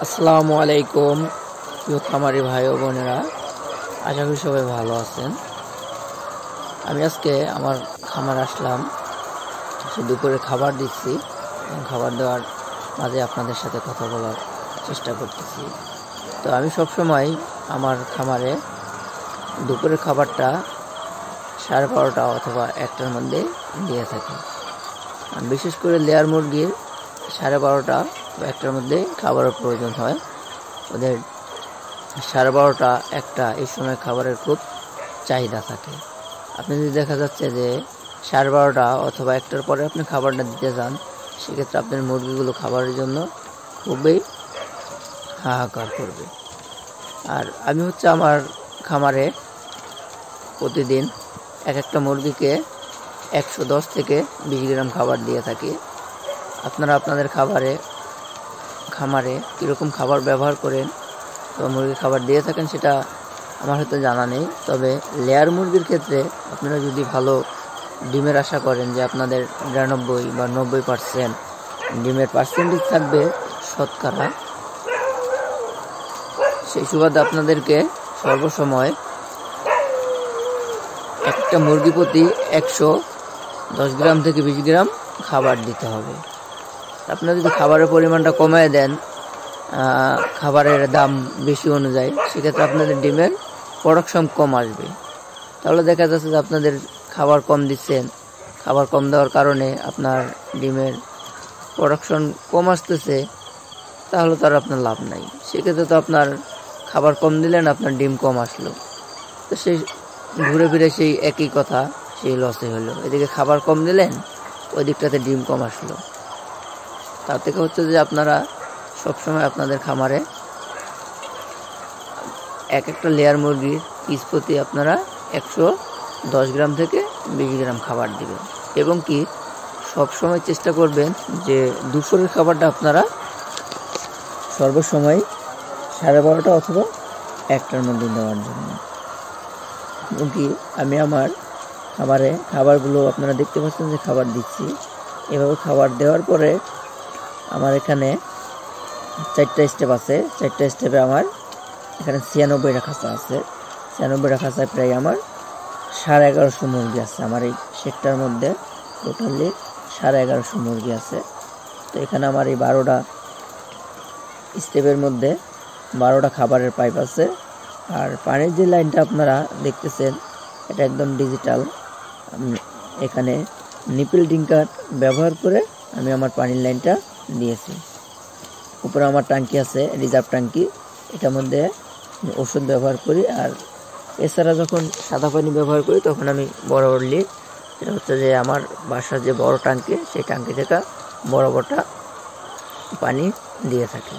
আসসালামু আলাইকুম প্রিয় খামারি ভাই ও বোনেরা, আশা করি সবাই ভালো আছেন। আমি আজকে আমার খামার আসলাম, দুপুরে খাবার দিচ্ছি এবং খাবার দেওয়ার মাঝে আপনাদের সাথে কথা বলার চেষ্টা করতেছি। তো আমি সবসময় আমার খামারে দুপুরের খাবারটা 12:30 অথবা 1টার মধ্যে দিয়ে থাকি। বিশেষ করে লেয়ার মুরগির 12:30 বা 1টার মধ্যে খাবারের প্রয়োজন হয়। ওদের 12:30 1টা এই সময় খাবারের খুব চাহিদা থাকে। আপনি যদি দেখা যাচ্ছে যে 12:30 অথবা 1টার পরে আপনি খাবারটা দিতে যান, সেক্ষেত্রে আপনার মুরগিগুলো খাবারের জন্য খুবই হাহাকার করবে। আর আমি আমার খামারে প্রতিদিন একটা মুরগিকে 110 থেকে 20 গ্রাম খাবার দিয়ে থাকি। আপনারা আপনাদের খামারে কীরকম খাবার ব্যবহার করেন বা মুরগি খাবার দিয়ে থাকেন সেটা আমার হয়তো জানা নেই। তবে লেয়ার মুরগির ক্ষেত্রে আপনারা যদি ভালো ডিমের আশা করেন যে আপনাদের 93 বা 90% ডিমের পার্সেন্টেজ থাকবে শতকরা, সেই সুবাদে আপনাদেরকে সর্বসময় একটা মুরগি প্রতি 110 গ্রাম থেকে 20 গ্রাম খাবার দিতে হবে। আপনারা যদি খাবারের পরিমাণটা কমায় দেন, খাবারের দাম বেশি অনুযায়ী, সেক্ষেত্রে আপনাদের ডিমের প্রোডাকশন কম আসবে। তাহলে দেখা যাচ্ছে যে আপনাদের খাবার কম দিচ্ছেন, খাবার কম দেওয়ার কারণে আপনার ডিমের প্রোডাকশন কম আসতেছে, তাহলে তো আর আপনার লাভ নাই। সেক্ষেত্রে তো আপনার খাবার কম দিলেন, আপনার ডিম কম আসলো, তো সেই ঘুরে ফিরে সেই একই কথা, সেই লসে হলো। এদিকে খাবার কম দিলেন, ওই দিকটাতে ডিম কম আসলো। তার থেকে হচ্ছে যে আপনারা সবসময় আপনাদের খামারে একটা লেয়ার মুরগির পিস প্রতি আপনারা 110 গ্রাম থেকে 20 গ্রাম খাবার দিবেন, এবং কি সবসময় চেষ্টা করবেন যে দুপুরের খাবারটা আপনারা সর্বসময় 12:30 অথবা 1টার মধ্যে দেওয়ার জন্য। এবং কি আমি আমার খাবারে খাবারগুলো আপনারা দেখতে পাচ্ছেন যে খাবার দিচ্ছি। এভাবে খাবার দেওয়ার পরে আমার এখানে 4টা স্টেপ আছে। 4টা স্টেপে আমার এখানে 96টা খাঁচা আছে। 96টা খাঁচায় প্রায় আমার 1150 মুরগি আছে। আমার এই সেক্টর মধ্যে টোটালি 1150 মুরগি আছে। তো এখানে আমার এই 12টা স্টেপের মধ্যে 12টা খাবারের পাইপ আছে। আর পানির যে লাইনটা আপনারা দেখতেছেন, এটা একদম ডিজিটাল। এখানে নিপল ডিঙ্কার ব্যবহার করে আমি আমার পানির লাইনটা দিয়েছি। উপরে আমার ট্যাঙ্কি আছে, রিজার্ভ ট্যাঙ্কি, এটার মধ্যে ওষুধ ব্যবহার করি। আর এছাড়া যখন সাদা পানি ব্যবহার করি তখন আমি বরাবরলি, এটা হচ্ছে যে আমার বাসার যে বড় ট্যাঙ্কি, সেই ট্যাঙ্কি থেকে বরাবরটা পানি দিয়ে থাকি।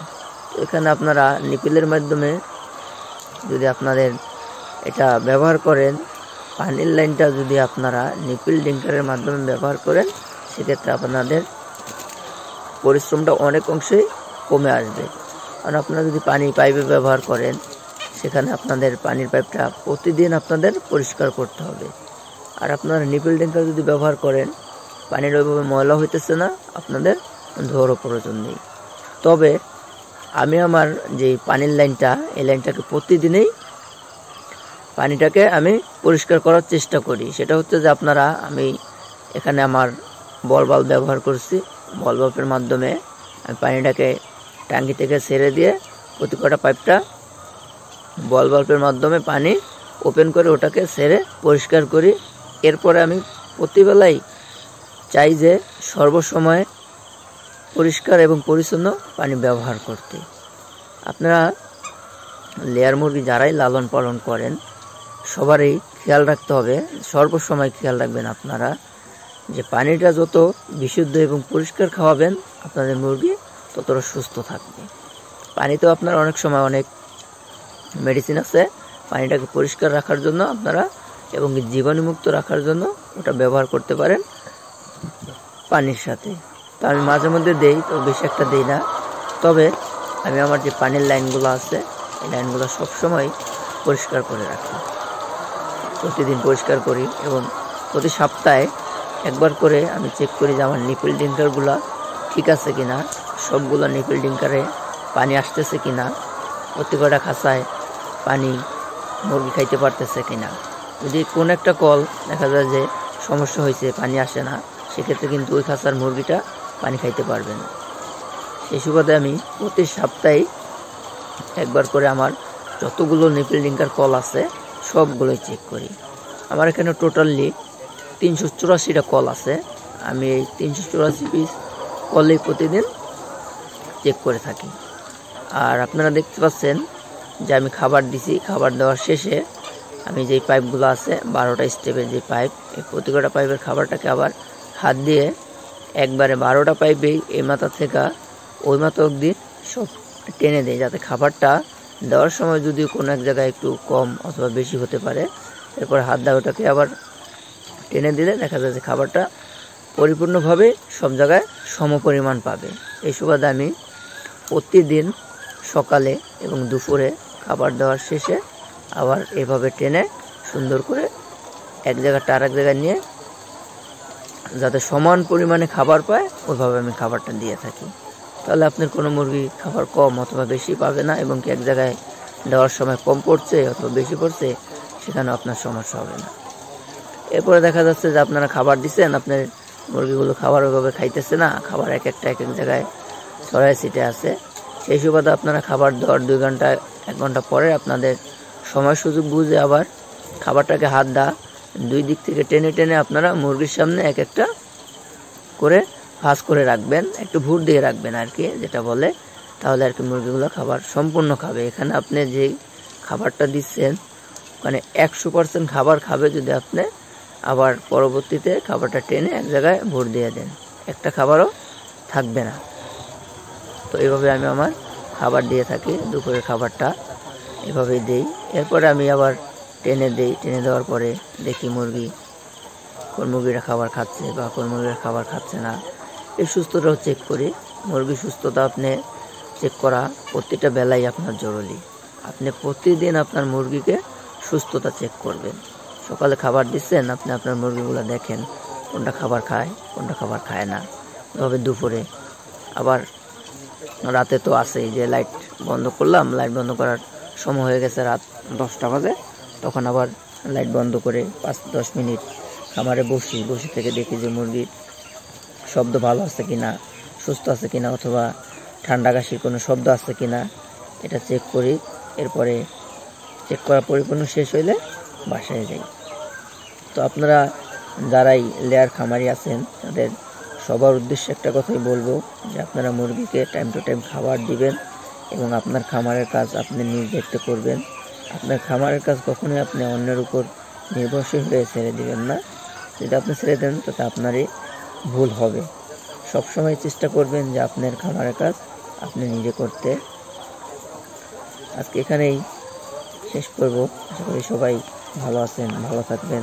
তো এখানে আপনারা নিপলের মাধ্যমে যদি আপনাদের এটা ব্যবহার করেন, পানির লাইনটা যদি আপনারা নিপল ডিঙ্কারের মাধ্যমে ব্যবহার করেন, সেক্ষেত্রে আপনাদের পরিশ্রমটা অনেক অংশেই কমে আসবে। কারণ আপনারা যদি পানি পাইপে ব্যবহার করেন, সেখানে আপনাদের পানির পাইপটা প্রতিদিন আপনাদের পরিষ্কার করতে হবে। আর আপনারা নিপল ডিঙ্কার যদি ব্যবহার করেন, পানির ওইভাবে ময়লা হইতেছে না, আপনাদের ধোয়ারও প্রয়োজন নেই। তবে আমি আমার যে পানির লাইনটা, এই লাইনটাকে প্রতিদিনই পানিটাকে আমি পরিষ্কার করার চেষ্টা করি। সেটা হচ্ছে যে আমি এখানে আমার বল বাল্ব ব্যবহার করছি। বল বাল্বের মাধ্যমে আমি পানিটাকে ট্যাঙ্কি থেকে ছেড়ে দিয়ে প্রতি কটা পাইপটা বল বাল্বের মাধ্যমে পানি ওপেন করে ওটাকে ছেড়ে পরিষ্কার করি। এরপরে আমি প্রতিবেলাই চাই যে সর্বসময় পরিষ্কার এবং পরিচ্ছন্ন পানি ব্যবহার করতে। আপনারা লেয়ার মুরগি যারাই লালন পালন করেন, সবারই খেয়াল রাখতে হবে, সর্বসময় খেয়াল রাখবেন আপনারা যে পানিটা যত বিশুদ্ধ এবং পরিষ্কার খাওয়াবেন, আপনাদের মুরগি ততটা সুস্থ থাকবে। পানিতেও আপনারা অনেক সময় অনেক মেডিসিন আছে পানিটাকে পরিষ্কার রাখার জন্য আপনারা, এবং জীবাণুমুক্ত রাখার জন্য ওটা ব্যবহার করতে পারেন পানির সাথে। তো আমি মাঝে মধ্যে দেই, তো বেশি একটা দিই না। তবে আমি আমার যে পানির লাইনগুলো আছে, এই লাইনগুলো সবসময় পরিষ্কার করে রাখি, প্রতিদিন পরিষ্কার করি। এবং প্রতি সপ্তাহে একবার করে আমি চেক করি যে আমার নিপল ডিঙ্কারগুলো ঠিক আছে কিনা। সবগুলো নিপল ডিঙ্কারে পানি আসতেছে কিনা, প্রত্যেকটা খাঁচায় পানি মুরগি খাইতে পারতেছে কিনা। যদি কোনো একটা কল দেখা যায় যে সমস্যা হয়েছে, পানি আসে না, সেক্ষেত্রে কিন্তু ওই খাঁচার মুরগিটা পানি খাইতে পারবে না। সেই সুবাদে আমি প্রতি সপ্তাহে একবার করে আমার যতগুলো নিপল ডিঙ্কার কল আছে সবগুলোই চেক করি। আমার এখানে টোটালি 384টা কল আছে। আমি এই 384 পিস কলেই প্রতিদিন চেক করে থাকি। আর আপনারা দেখতে পাচ্ছেন যে আমি খাবার দিছি, খাবার দেওয়ার শেষে আমি যেই পাইপগুলো আছে 12টা স্টেপের যে পাইপ, এই প্রতিটা পাইপের খাবারটাকে আবার হাত দিয়ে একবারে 12টা পাইপেই এই মাথা থেকে ওই মাথা অবধি সব টেনে দেয়, যাতে খাবারটা দেওয়ার সময় যদি কোনো এক জায়গায় একটু কম অথবা বেশি হতে পারে, এরপর হাত দিয়ে ওটাকে আবার টেনে দিলে দেখা যায় যে খাবারটা পরিপূর্ণভাবে সব জায়গায় সমপরিমাণ পাবে। এই সুবাদে আমি প্রতিদিন সকালে এবং দুপুরে খাবার দেওয়ার শেষে আবার এভাবে টেনে সুন্দর করে এক জায়গাটা আর এক জায়গায় নিয়ে যাতে সমান পরিমাণে খাবার পায় ওইভাবে আমি খাবারটা দিয়ে থাকি। তাহলে আপনার কোনো মুরগি খাবার কম অথবা বেশি পাবে না, এবং কি এক জায়গায় দেওয়ার সময় কম পড়ছে অথবা বেশি পড়ছে সেখানে আপনার সমস্যা হবে না। এরপরে দেখা যাচ্ছে যে আপনারা খাবার দিচ্ছেন, আপনার মুরগিগুলো খাবার ওইভাবে খাইতেছে না, খাবার এক এক জায়গায় ছড়ায় ছিটে আছে। সেই সুবাদে আপনারা খাবার দেওয়ার 2 ঘন্টা 1 ঘন্টা পরে আপনাদের সময় সুযোগ বুঝে আবার খাবারটাকে হাত দা 2 দিক থেকে টেনে টেনে আপনারা মুরগির সামনে এক একটা করে ভাঁজ করে রাখবেন, একটু ভুট দিয়ে রাখবেন আর কি, যেটা বলে। তাহলে আর কি মুরগিগুলো খাবার সম্পূর্ণ খাবে। এখানে আপনি যেই খাবারটা দিচ্ছেন মানে 100% খাবার খাবে যদি আপনি আবার পরবর্তীতে খাবারটা টেনে এক জায়গায় ভোট দিয়ে দেন, একটা খাবারও থাকবে না। তো এইভাবে আমি আমার খাবার দিয়ে থাকি, দুপুরের খাবারটা এভাবেই দিই। এরপরে আমি আবার টেনে দিই, টেনে দেওয়ার পরে দেখি কোন মুরগিটা খাবার খাচ্ছে বা কোন মুরগিটা খাবার খাচ্ছে না, এই সুস্থতাও চেক করি। মুরগির সুস্থতা আপনি চেক করা প্রতিটা বেলায় আপনার জরুরি। আপনি প্রতিদিন আপনার মুরগিকে সুস্থতা চেক করবেন। সকালে খাবার দিচ্ছেন, আপনি আপনার মুরগিগুলো দেখেন কোনটা খাবার খায় কোনটা খাবার খায় না। এভাবে দুপুরে আবার রাতে তো আছেই যে লাইট বন্ধ করলাম, লাইট বন্ধ করার সময় হয়ে গেছে রাত 10টা বাজে, তখন আবার লাইট বন্ধ করে 5-10 মিনিট খামারে বসে থেকে দেখি যে মুরগির শব্দ ভালো আছে কিনা, সুস্থ আছে কিনা, অথবা ঠান্ডা কাশির কোনো শব্দ আছে কিনা, এটা চেক করি। এরপরে চেক করা পরিপূর্ণ শেষ হইলে বাসায় যাই। তো আপনারা যারাই লেয়ার খামারি আছেন তাদের সবার উদ্দেশ্যে একটা কথাই বলবো যে আপনারা মুরগিকে টাইম টু টাইম খাবার দিবেন এবং আপনার খামারের কাজ আপনি নিজ দেখতে করবেন। আপনার খামারের কাজ কখনোই আপনি অন্যের উপর নির্ভরশীল হয়ে ছেড়ে দিবেন না। যদি আপনি ছেড়ে দেন তাতে আপনারই ভুল হবে। সবসময় চেষ্টা করবেন যে আপনার খামারের কাজ আপনি নিজে করতে। আজকে এখানেই শেষ করব। আশা করি সবাই ভালো আছেন, ভালো থাকবেন।